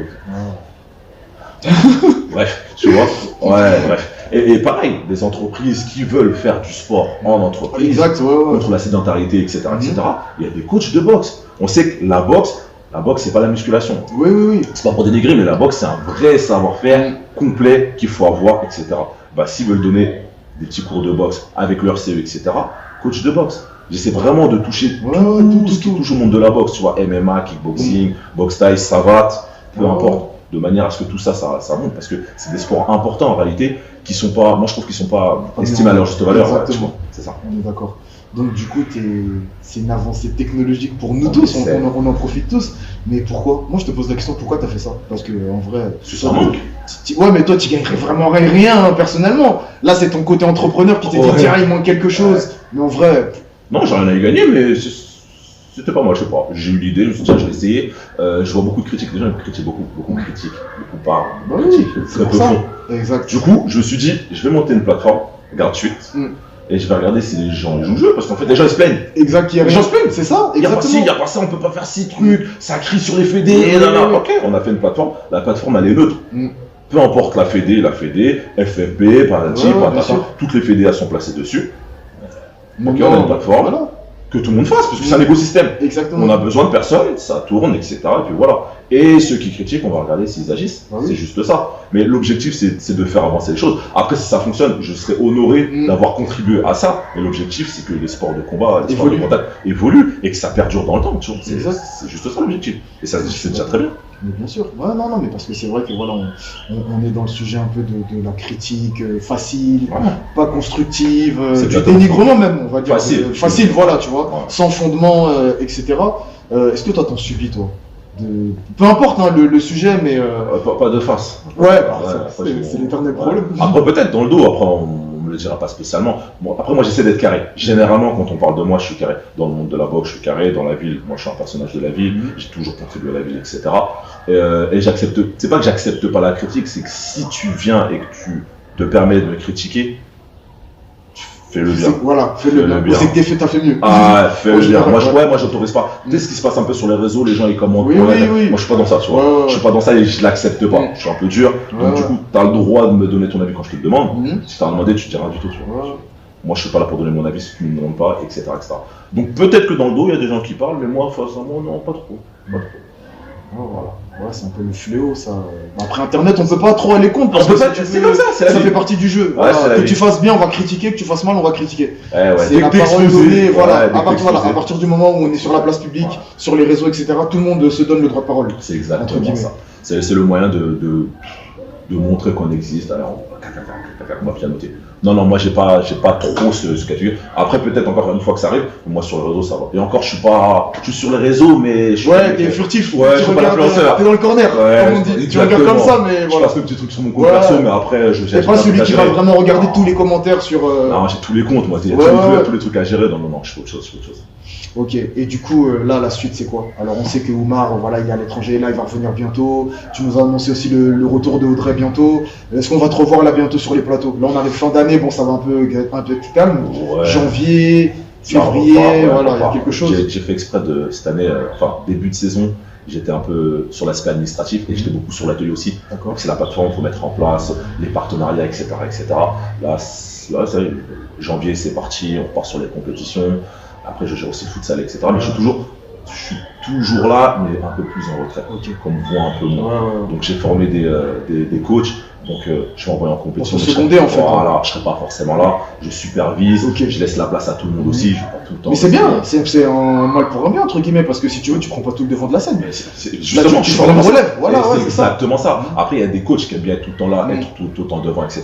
Bref, tu vois. Bref. Et pareil, des entreprises qui veulent faire du sport en entreprise, contre la sédentarité, etc., il y a des coachs de boxe. On sait que la boxe, c'est pas la musculation. C'est pas pour dénigrer, mais la boxe, c'est un vrai savoir-faire complet qu'il faut avoir, etc. S'ils veulent donner des petits cours de boxe avec leur CE, etc., coach de boxe. J'essaie vraiment de toucher tout ce qui touche au monde de la boxe, tu vois, MMA, kickboxing, boxe thaï, savate, peu importe. De manière à ce que tout ça monte, parce que c'est des sports importants en réalité, qui sont pas, moi je trouve qu'ils sont pas estimés à leur juste valeur. Exactement. C'est ça. On est d'accord. Donc du coup, c'est une avancée technologique pour nous tous, on en profite tous. Mais pourquoi? Moi je te pose la question, pourquoi tu as fait ça? Parce que en vrai, ça manque. Ouais, mais toi tu gagnerais vraiment rien personnellement. Là c'est ton côté entrepreneur qui t'est dit tiens, il manque quelque chose. Mais en vrai. Non, j'ai rien à y gagner, mais c'était pas mal, je sais pas. J'ai eu l'idée, je me suis dit tiens, je vais essayer. Je vois beaucoup de critiques, les gens me critiquent beaucoup me critiquent, beaucoup parlent, critiquent, très peu font. Exact. Du coup, je me suis dit, je vais monter une plateforme gratuite. Et je vais regarder si les gens jouent le jeu, parce qu'en fait les gens ils se plaignent. Exact, les gens se plaignent, c'est ça. Il n'y a pas ci, il n'y a pas ça, on peut pas faire 6 trucs, ça crie sur les fédés, Ok, on a fait une plateforme, la plateforme elle est neutre. Peu importe la fédé, FFB, Parati, Patata, toutes les fédés elles sont placées dessus. Ok, on a une plateforme. Que tout le monde fasse, parce que c'est un écosystème. Exactement. On a besoin de personnes, ça tourne, etc. Et puis voilà. Et ceux qui critiquent, on va regarder s'ils agissent. C'est juste ça. Mais l'objectif, c'est de faire avancer les choses. Après, si ça fonctionne, je serais honoré d'avoir contribué à ça. Mais l'objectif, c'est que les sports de combat, les sports de contact évoluent et que ça perdure dans le temps. C'est juste ça l'objectif. Et ça, c'est déjà très bien. Mais bien sûr, non, mais parce que c'est vrai que voilà, on est dans le sujet un peu de la critique facile, pas constructive, du dénigrement même, on va dire. Facile, voilà, tu vois, sans fondement, etc. Est-ce que toi t'en subis, toi? Peu importe le sujet, mais. Pas de face. C'est l'éternel problème. Après, peut-être dans le dos, après, on me le dira pas spécialement. Bon, après, moi, j'essaie d'être carré. Généralement, quand on parle de moi, je suis carré. Dans le monde de la boxe, je suis carré. Dans la ville, moi, je suis un personnage de la ville. J'ai toujours contribué à la ville, etc. Et j'accepte. C'est pas que j'accepte pas la critique, c'est que si tu viens et que tu te permets de me critiquer, fais-le bien. Voilà, fais-le bien. C'est que t'as fait mieux. Fais-le bien. Moi, j'autorise pas. Tu sais ce qui se passe un peu sur les réseaux, les gens ils commentent. Moi, je suis pas dans ça, tu vois. Je suis pas dans ça et je l'accepte pas. Je suis un peu dur. Donc, du coup, t'as le droit de me donner ton avis quand je te le demande. Si t'as demandé, tu te diras du tout, tu vois. Moi, je suis pas là pour donner mon avis si tu me demandes pas, etc., etc. Donc, peut-être que dans le dos, il y a des gens qui parlent, mais moi, face à moi, non, pas trop. Voilà. Ouais, c'est un peu le fléau, ça. Après Internet, on peut pas trop aller contre. C'est comme ça, ça fait partie du jeu. Que tu fasses bien, on va critiquer, que tu fasses mal, on va critiquer. C'est la parole donnée, à partir du moment où on est sur la place publique, sur les réseaux, etc., tout le monde se donne le droit de parole. C'est exactement ça. C'est le moyen de montrer qu'on existe. Alors, on va bien noter. Non, moi j'ai pas trop ce cas de figure. Après, peut-être encore une fois que ça arrive, moi sur les réseaux ça va. Et encore, je suis sur les réseaux, mais je suis. T'es furtif. Je suis pas l'influenceur. T'es dans le corner, comme on dit. Tu regardes comme ça, mais voilà. Je passe mes petits trucs sur mon compte perso, mais après, T'es pas celui qui va vraiment regarder tous les commentaires sur. Non, j'ai tous les comptes, moi. Tous les trucs à gérer. Non, je fais autre chose. Ok, et du coup, là, la suite, c'est quoi? Alors, on sait que Oumar, voilà, il est à l'étranger, là, il va revenir bientôt. Tu nous as annoncé aussi le retour de Audrey bientôt. Est-ce qu'on va te revoir là bientôt sur les plateaux? Là, on arrive fin d'année, bon, ça va un peu calme. Janvier, février, voilà, il y a quelque chose. J'ai fait exprès de cette année, début de saison, j'étais un peu sur l'aspect administratif et j'étais beaucoup sur l'atelier aussi. Donc, c'est la plateforme qu'il faut mettre en place, les partenariats, etc. Là, ça, janvier, c'est parti, on repart sur les compétitions. Après, je gère aussi le futsal, etc. Mais je suis toujours là, mais un peu plus en retrait. Qu'on me voit un peu moins. Donc, j'ai formé des coachs. Donc je vais envoyer en compétition. Pour se seconder en fait. Voilà, je serai pas forcément là, je supervise, Ok. je laisse la place à tout le monde aussi, je vais pas tout le temps. Mais c'est bien, c'est un mal pour un bien entre guillemets, parce que si tu veux, tu prends pas tout le devant de la scène. Mais c'est- Là, justement, tu je formes suis le vraiment relève, voilà, ça. ouais, C'est c'est ça. exactement ça. Après, il y a des coachs qui aiment bien être tout le temps là, être tout le temps devant, etc.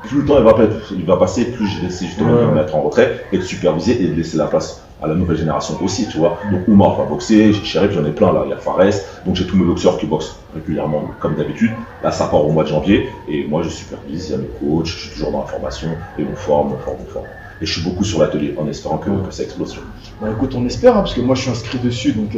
Plus le temps il va passer, plus je vais essayer justement de me mettre en retrait et de superviser et de laisser la place à la nouvelle génération aussi, tu vois. Donc Oumar va boxer, j'ai Chérif, j'en ai plein là, il y a Fares, donc j'ai tous mes boxeurs qui boxent régulièrement comme d'habitude. Là ça part au mois de janvier et moi je supervise, il y a mes coachs, je suis toujours dans la formation et on forme. Et je suis beaucoup sur l'atelier en espérant que ça explose. Bah écoute, on espère, hein, parce que moi je suis inscrit dessus, donc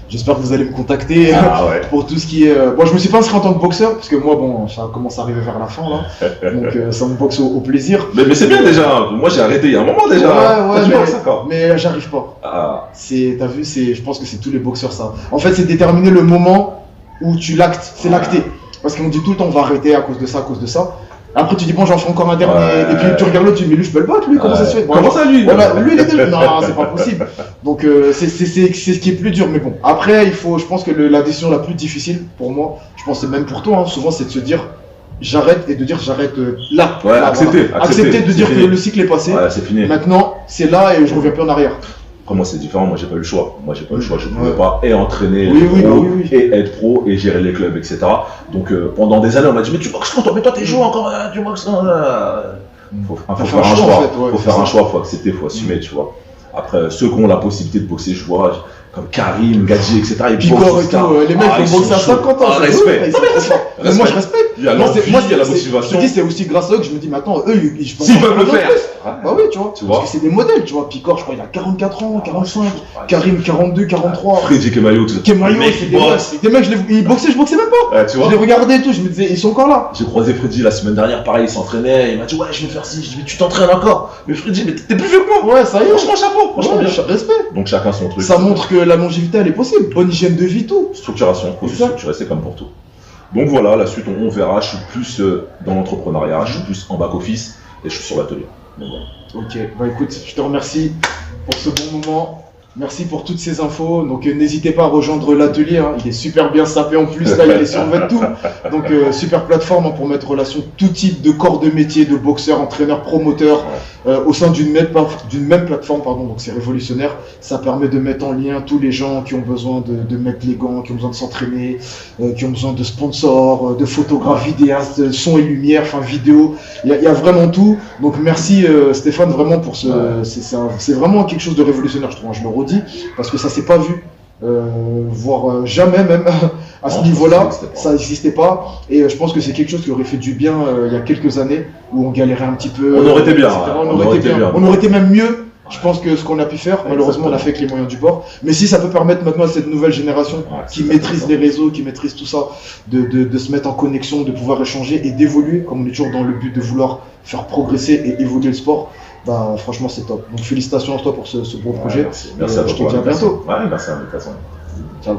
j'espère que vous allez me contacter Ah ouais. pour tout ce qui est. Bon, je me suis pas inscrit en tant que boxeur, parce que moi, bon, ça commence à arriver vers la fin là, donc ça me boxe au plaisir. Mais c'est bien déjà, moi j'ai arrêté il y a un moment déjà. Ouais, Tu boxes encore. mais j'arrive pas. Ah. T'as vu, je pense que c'est tous les boxeurs ça. En fait, c'est déterminer le moment où tu l'actes, c'est l'acter. Parce qu'on dit tout le temps on va arrêter à cause de ça, à cause de ça. Après tu dis bon j'en fais encore un dernier, et puis tu regardes l'autre, tu dis mais lui je peux le battre, lui comment ça se fait? Comment ça lui? Voilà, lui il est déjà. Non, c'est pas possible. Donc c'est ce qui est plus dur, mais bon. Après je pense que la décision la plus difficile pour moi, je pense que c'est même pour toi, hein, souvent c'est de se dire j'arrête et de dire j'arrête là. Ouais, là, accepter de dire que le cycle est passé. Ouais, c'est fini. Maintenant c'est là et je reviens plus en arrière. Après, moi, c'est différent. Moi, j'ai pas eu le choix. Je pouvais pas et entraîner Oui. et être pro et gérer les clubs, etc. Donc, pendant des années, on m'a dit, mais tu boxes toi, mais toi, t'es joué encore, tu boxes. Faut faire un choix. En fait, ouais, faut faire un choix, faut accepter, faut assumer, tu vois. Après, ceux qui ont la possibilité de boxer, je vois, comme Karim, Gadji, etc. Picor et tout, les mecs ils vont boxer à sont 50 ans. chauds. Respect. Mais moi je respecte. Il y a l'envie, il y a la motivation. Je te dis, c'est aussi grâce à eux que je me dis, mais attends, eux, ils S'ils peuvent le faire. Bah oui, tu vois. Parce que c'est des modèles, tu vois. Picor, je crois, il a 44 ans, 45. Karim, 42, 43. Freddy Kemayo, tout ça. Kemayo, c'est des mecs, ils boxaient, je boxais même pas. Tu vois. Je les regardais et tout, je me disais, ils sont encore là. J'ai croisé Freddy la semaine dernière, pareil, il s'entraînait. Il m'a dit, ouais, je vais faire ci. Je dis, mais tu t'entraînes encore. Mais Freddy, mais t'es plus vieux que moi. Ouais, ça y est. Franchement, chapeau. Franchement, bien. Respect. Donc, chacun son truc. Ça montre que la longévité, elle est possible. Bonne hygiène de vie, tout. Structuration, faut se structurer, c'est comme pour tout. Donc voilà, la suite, on verra. Je suis plus dans l'entrepreneuriat, je suis plus en back-office et je suis sur l'atelier. Donc voilà. Ok, bah écoute, je te remercie pour ce bon moment. Merci pour toutes ces infos. Donc n'hésitez pas à rejoindre l'atelier, hein. Il est super bien sapé en plus, là il y a les survêtements tout. Donc super plateforme, hein, pour mettre en relation tout type de corps de métier, de boxeurs, entraîneurs, promoteurs, au sein d'une même plateforme, pardon. Donc c'est révolutionnaire. Ça permet de mettre en lien tous les gens qui ont besoin de mettre les gants, qui ont besoin de s'entraîner, qui ont besoin de sponsors, de photographes, vidéastes, de son et lumière, enfin vidéo. Il y a vraiment tout. Donc merci Stéphane vraiment pour ce. C'est vraiment quelque chose de révolutionnaire, je trouve. Je le redis parce que ça s'est pas vu, voire jamais même à ce niveau-là, ça n'existait pas. Et je pense que c'est quelque chose qui aurait fait du bien il y a quelques années où on galérait un petit peu. On aurait été bien. On aurait été même mieux. Je pense que ce qu'on a pu faire, malheureusement, on l'a fait avec les moyens du bord. Mais si ça peut permettre maintenant à cette nouvelle génération qui maîtrise les réseaux, qui maîtrise tout ça, de se mettre en connexion, de pouvoir échanger et d'évoluer, comme on est toujours dans le but de vouloir faire progresser et évoluer le sport, bah franchement c'est top. Donc félicitations à toi pour ce beau projet. Merci à toi. Je te dis à bientôt. Ouais, merci à l'invitation. Ciao.